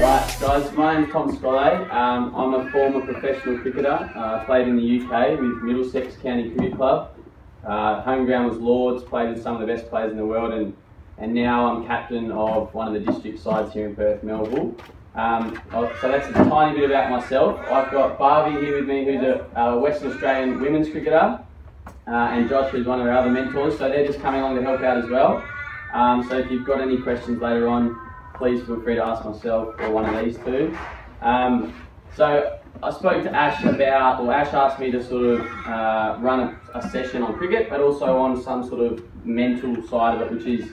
Right, guys, my name's Tom Scollay. I'm a former professional cricketer. Played in the UK with Middlesex County Cricket Club. Home ground was Lords, played with some of the best players in the world, and now I'm captain of one of the district sides here in Perth, Melville. So that's a tiny bit about myself. I've got Barbie here with me, who's a Western Australian women's cricketer, and Josh, who's one of our other mentors. So they're just coming along to help out as well. So if you've got any questions later on, please feel free to ask myself or one of these two. So I spoke to Ash about, or Ash asked me to sort of run a session on cricket, but also on some sort of mental side of it, which is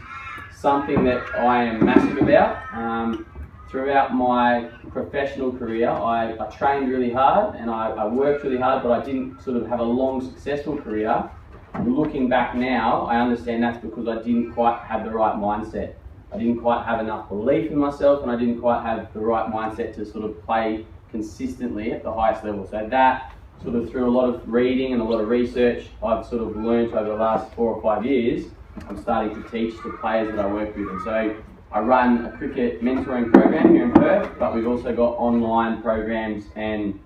something that I am massive about. Throughout my professional career, I trained really hard and I worked really hard, but I didn't sort of have a long, successful career. Looking back now, I understand that's because I didn't quite have the right mindset. I didn't quite have enough belief in myself, and I didn't quite have the right mindset to sort of play consistently at the highest level. So that sort of, through a lot of reading and a lot of research, I've sort of learned over the last 4 or 5 years, I'm starting to teach the players that I work with. And so I run a cricket mentoring program here in Perth, but we've also got online programs and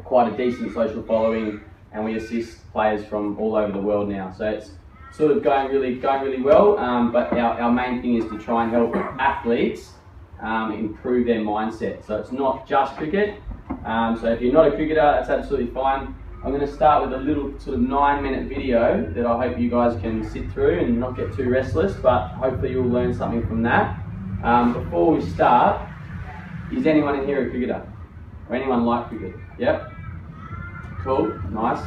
quite a decent social following, and we assist players from all over the world now. So it's sort of going really well, but our main thing is to try and help athletes improve their mindset. So it's not just cricket. So if you're not a cricketer, that's absolutely fine. I'm going to start with a little sort of 9-minute video that I hope you guys can sit through and not get too restless, but hopefully you'll learn something from that. Before we start, is anyone in here a cricketer? Or anyone like cricket? Yep. Cool, nice.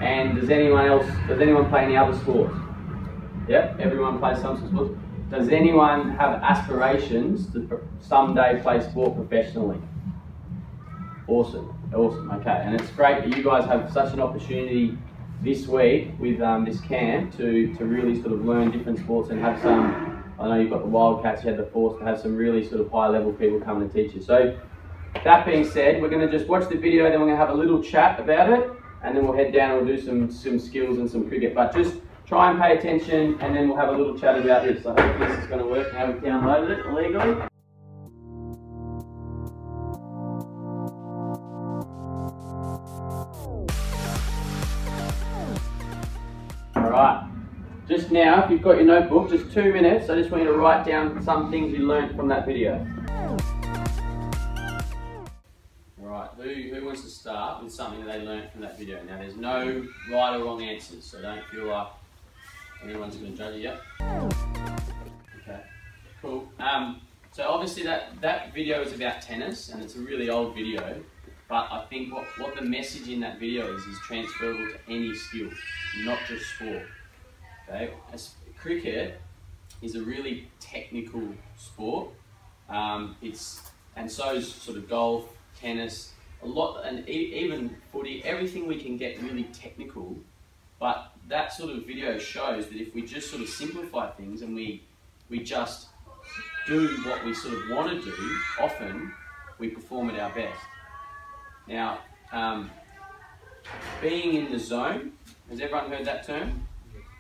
And does anyone play any other sports? Yep, everyone plays some sort of sports. Does anyone have aspirations to someday play sport professionally? Awesome, okay. And it's great that you guys have such an opportunity this week with this camp to really sort of learn different sports and have some, I know you've got the Wildcats, you had the Force, to have some really sort of high level people come and teach you. So that being said, we're going to just watch the video, then we're going to have a little chat about it, and then we'll head down and we'll do some skills and some cricket. But just try and pay attention, and then we'll have a little chat about this. I hope this is going to work now we've downloaded it illegally. Alright, just now, if you've got your notebook, just 2 minutes, I just want you to write down some things you learned from that video. Alright, who wants to start with something that they learned from that video? Now there's no right or wrong answers, so don't feel like anyone's going to judge you yet. Okay, cool. So obviously that video is about tennis, and it's a really old video, but I think what the message in that video is transferable to any skill, not just sport. Okay, cricket is a really technical sport. And so is sort of golf, tennis, a lot, and even footy. Everything we can get really technical, but that sort of video shows that if we just sort of simplify things and we just do what we sort of want to do, often we perform at our best. Now, being in the zone, has everyone heard that term?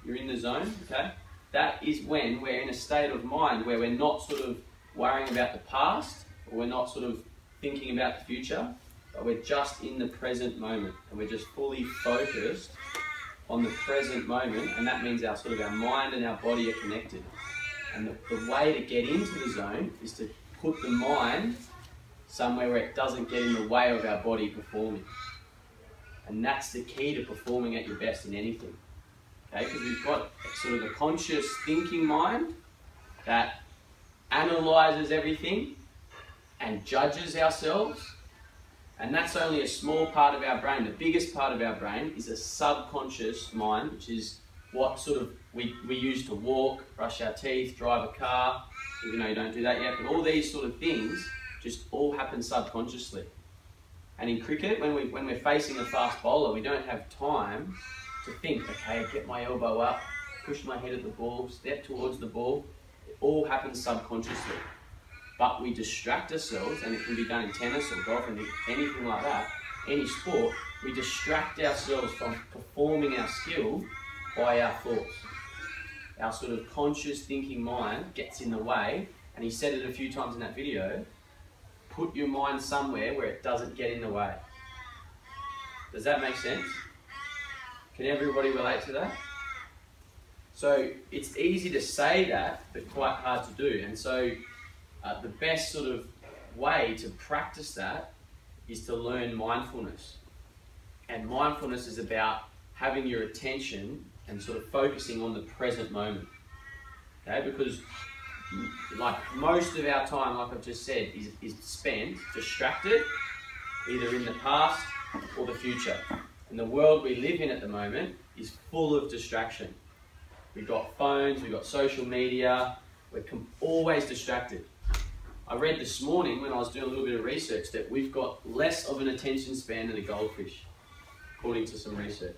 You're in the zone, okay? That is when we're in a state of mind where we're not sort of worrying about the past, or we're not sort of thinking about the future, but we're just in the present moment, and we're just fully focused on the present moment, and that means our mind and our body are connected. And the way to get into the zone is to put the mind somewhere where it doesn't get in the way of our body performing. And that's the key to performing at your best in anything. Okay, because we've got sort of a conscious thinking mind that analyzes everything and judges ourselves, and that's only a small part of our brain. The biggest part of our brain is a subconscious mind, which is what sort of we use to walk, brush our teeth, drive a car, even though you don't do that yet, but all these sort of things just all happen subconsciously. And in cricket, when we're facing a fast bowler, we don't have time to think, okay, get my elbow up, push my head at the ball, step towards the ball. It all happens subconsciously. But we distract ourselves, and it can be done in tennis or golf and anything like that, any sport. We distract ourselves from performing our skill by our thoughts. Our sort of conscious thinking mind gets in the way, and he said it a few times in that video, put your mind somewhere where it doesn't get in the way. Does that make sense? Can everybody relate to that? So it's easy to say that, but quite hard to do. And so the best sort of way to practice that is to learn mindfulness. And mindfulness is about having your attention and sort of focusing on the present moment. Okay, because like most of our time, like I've just said, is spent distracted, either in the past or the future. And the world we live in at the moment is full of distraction. We've got phones, we've got social media, we're always distracted. I read this morning when I was doing a little bit of research that we've got less of an attention span than a goldfish, according to some research.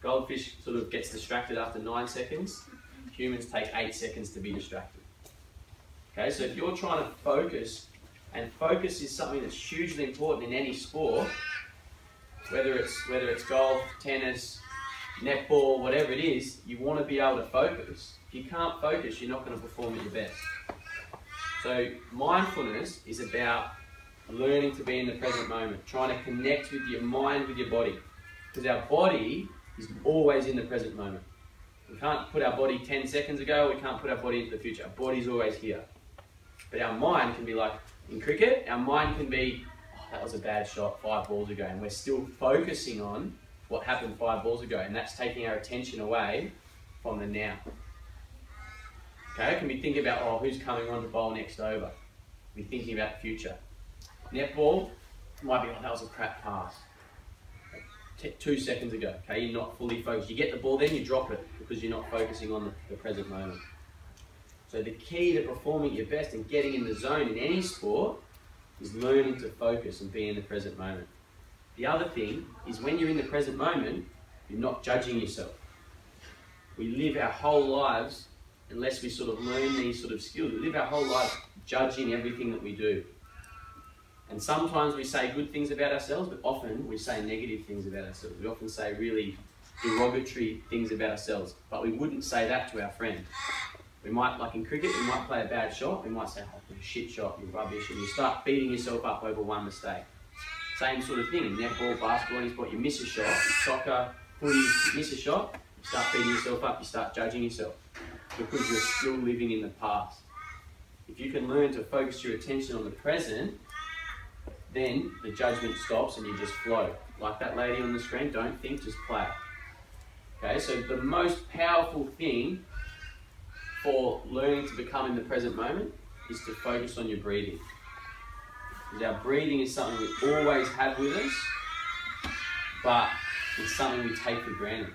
Goldfish sort of gets distracted after 9 seconds. Humans take 8 seconds to be distracted. Okay, so if you're trying to focus, and focus is something that's hugely important in any sport, whether it's golf, tennis, netball, whatever it is, you want to be able to focus. If you can't focus, you're not going to perform at your best. So mindfulness is about learning to be in the present moment, trying to connect with your mind, with your body. Because our body is always in the present moment. We can't put our body 10 seconds ago, we can't put our body into the future. Our body's always here. But our mind can be like, in cricket, our mind can be, oh, that was a bad shot 5 balls ago, and we're still focusing on what happened 5 balls ago, and that's taking our attention away from the now. Okay, can we think about, oh, who's coming on to bowl next over? We're thinking about the future. Netball might be, oh, that was a crap pass. 2 seconds ago, okay, you're not fully focused. You get the ball, then you drop it because you're not focusing on the present moment. So the key to performing your best and getting in the zone in any sport is learning to focus and be in the present moment. The other thing is when you're in the present moment, you're not judging yourself. We live our whole lives, unless we sort of learn these sort of skills, we live our whole lives judging everything that we do. And sometimes we say good things about ourselves, but often we say negative things about ourselves. We often say really derogatory things about ourselves, but we wouldn't say that to our friend. We might, like in cricket, we might play a bad shot, we might say, oh, you're a shit shot, you're rubbish, and you start beating yourself up over one mistake. Same sort of thing in netball, basketball, any sport, you miss a shot, in soccer, footy, you miss a shot, you start beating yourself up, you start judging yourself, because you're still living in the past. If you can learn to focus your attention on the present, then the judgment stops and you just flow. Like that lady on the screen, don't think, just play. Okay, so the most powerful thing for learning to become in the present moment is to focus on your breathing. Because our breathing is something we always have with us, but it's something we take for granted.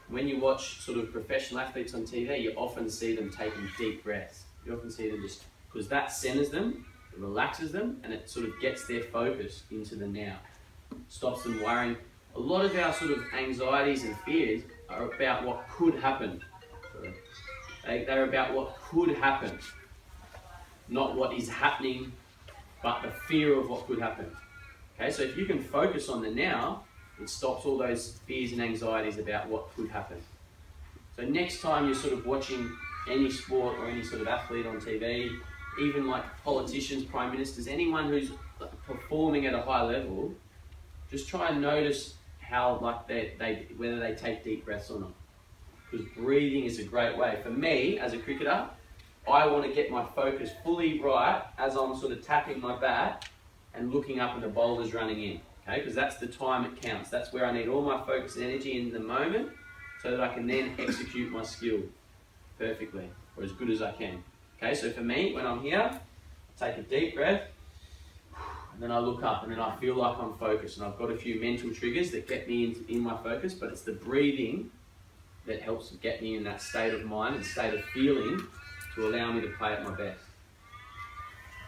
When you watch sort of professional athletes on TV, you often see them taking deep breaths. You often see them just, because that centers them, it relaxes them, and it sort of gets their focus into the now. Stops them worrying. A lot of our sort of anxieties and fears are about what could happen. They're about what could happen. Not what is happening, but the fear of what could happen. Okay, so if you can focus on the now, it stops all those fears and anxieties about what could happen. So next time you're sort of watching any sport or any sort of athlete on TV, even like politicians, prime ministers, anyone who's performing at a high level, just try and notice how, like, whether they take deep breaths or not. Because breathing is a great way. For me, as a cricketer, I want to get my focus fully right as I'm sort of tapping my bat and looking up and the bowler's running in. Okay, because that's the time it counts. That's where I need all my focus and energy in the moment so that I can then execute my skill perfectly, or as good as I can. Okay, so for me, when I'm here, take a deep breath, and then I look up, and then I feel like I'm focused, and I've got a few mental triggers that get me in my focus, but it's the breathing that helps get me in that state of mind and state of feeling to allow me to play at my best.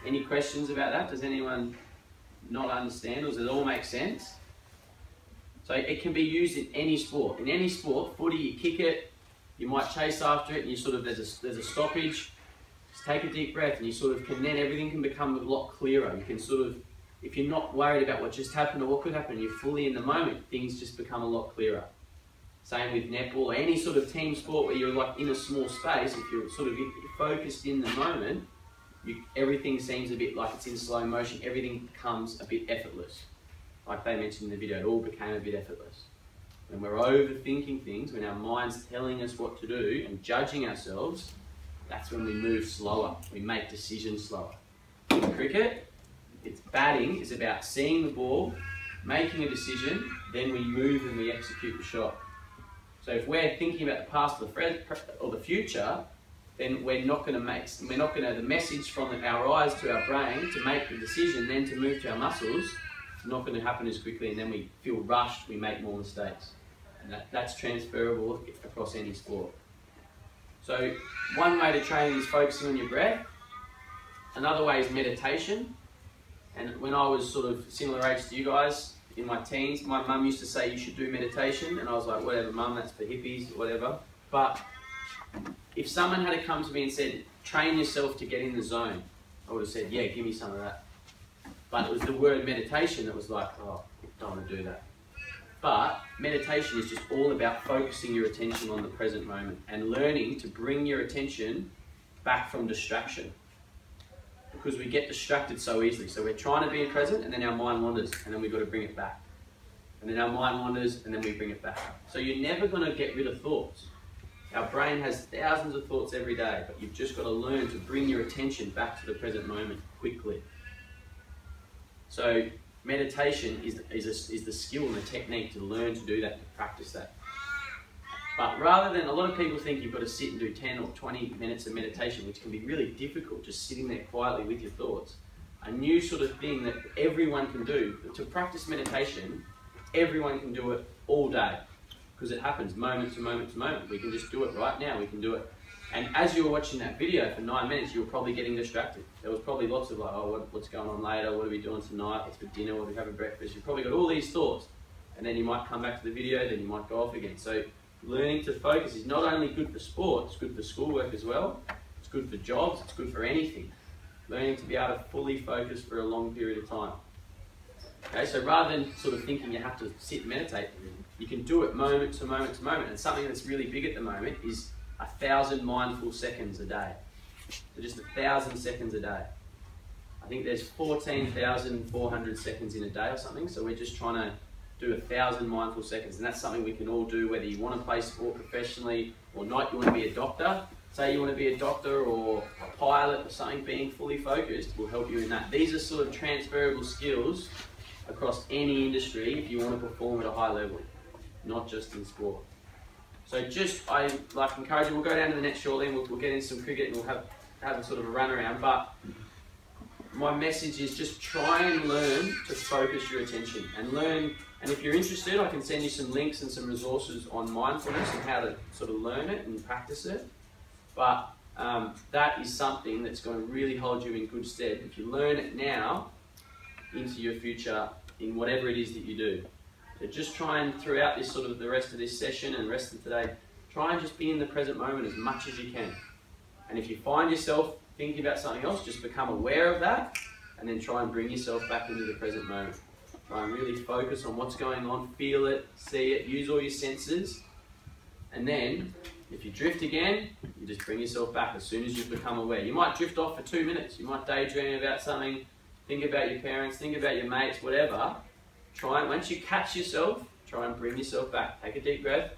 Any questions about that? Does anyone not understand, or does it all make sense? So it can be used in any sport. In any sport, footy, you kick it, you might chase after it, and you sort of, there's a stoppage. Just take a deep breath, and you sort of can, then everything can become a lot clearer. You can sort of, if you're not worried about what just happened or what could happen, you're fully in the moment, things just become a lot clearer. Same with netball or any sort of team sport where you're like in a small space. If you're sort of focused in the moment, everything seems a bit like it's in slow motion. Everything becomes a bit effortless. Like they mentioned in the video, it all became a bit effortless. When we're overthinking things, when our mind's telling us what to do and judging ourselves, that's when we move slower. We make decisions slower. In cricket, it's batting is about seeing the ball, making a decision, then we move and we execute the shot. So if we're thinking about the past or the future, then we're not going to the message from our eyes to our brain to make the decision, then to move to our muscles, it's not going to happen as quickly, and then we feel rushed, we make more mistakes. And that's transferable across any sport. So one way to train is focusing on your breath. Another way is meditation. And when I was sort of similar age to you guys, in my teens, my mum used to say you should do meditation, and I was like, whatever mum, that's for hippies, whatever. But if someone had come to me and said, train yourself to get in the zone, I would have said, yeah, give me some of that. But it was the word meditation that was like, oh, I don't want to do that. But meditation is just all about focusing your attention on the present moment and learning to bring your attention back from distraction. Because we get distracted so easily. So we're trying to be present, and then our mind wanders, and then we've got to bring it back. And then our mind wanders, and then we bring it back. So you're never going to get rid of thoughts. Our brain has thousands of thoughts every day, but you've just got to learn to bring your attention back to the present moment quickly. So meditation is the skill and the technique to learn to do that, to practice that. But rather than, a lot of people think you've got to sit and do 10 or 20 minutes of meditation, which can be really difficult, just sitting there quietly with your thoughts. A new sort of thing that everyone can do, to practice meditation, everyone can do it all day. Because it happens moment to moment to moment. We can just do it right now, we can do it. And as you were watching that video for 9 minutes, you were probably getting distracted. There was probably lots of like, oh, what's going on later? What are we doing tonight? What's for dinner? What are we having breakfast? You've probably got all these thoughts. And then you might come back to the video, then you might go off again. So learning to focus is not only good for sport, it's good for schoolwork as well. It's good for jobs, it's good for anything. Learning to be able to fully focus for a long period of time. Okay, so rather than sort of thinking you have to sit and meditate, you can do it moment to moment to moment. And something that's really big at the moment is 1,000 mindful seconds a day. So just 1,000 seconds a day. I think there's 14,400 seconds in a day or something, so we're just trying to do 1,000 mindful seconds, and that's something we can all do, whether you want to play sport professionally or not. You want to be a doctor, say you want to be a doctor or a pilot or something, being fully focused will help you in that. These are sort of transferable skills across any industry if you want to perform at a high level, not just in sport. So I encourage you, we'll go down to the net shortly and we'll get into some cricket and we'll have a sort of a run around, but my message is just try and learn to focus your attention and learn. And if you're interested, I can send you some links and some resources on mindfulness and how to sort of learn it and practice it. But that is something that's going to really hold you in good stead if you learn it now into your future in whatever it is that you do. So just try and, throughout this sort of the rest of this session and the rest of today, try and just be in the present moment as much as you can. And if you find yourself thinking about something else, just become aware of that and then try and bring yourself back into the present moment. Try and really focus on what's going on, feel it, see it, use all your senses. And then, if you drift again, you just bring yourself back as soon as you've become aware. You might drift off for 2 minutes. You might daydream about something, think about your parents, think about your mates, whatever. Try and, once you catch yourself, try and bring yourself back. Take a deep breath.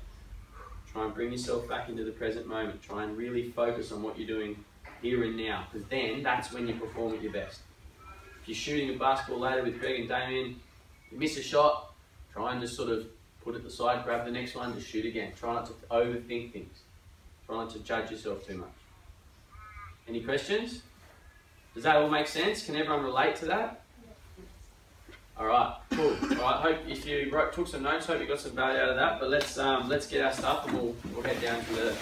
Try and bring yourself back into the present moment. Try and really focus on what you're doing here and now, because then that's when you perform at your best. If you're shooting a basketball later with Greg and Damien, you miss a shot, try and just sort of put it aside, grab the next one, just shoot again. Try not to overthink things. Try not to judge yourself too much. Any questions? Does that all make sense? Can everyone relate to that? Alright, cool. Alright, hope if you took some notes, hope you got some value out of that, but let's get our stuff and we'll head down to the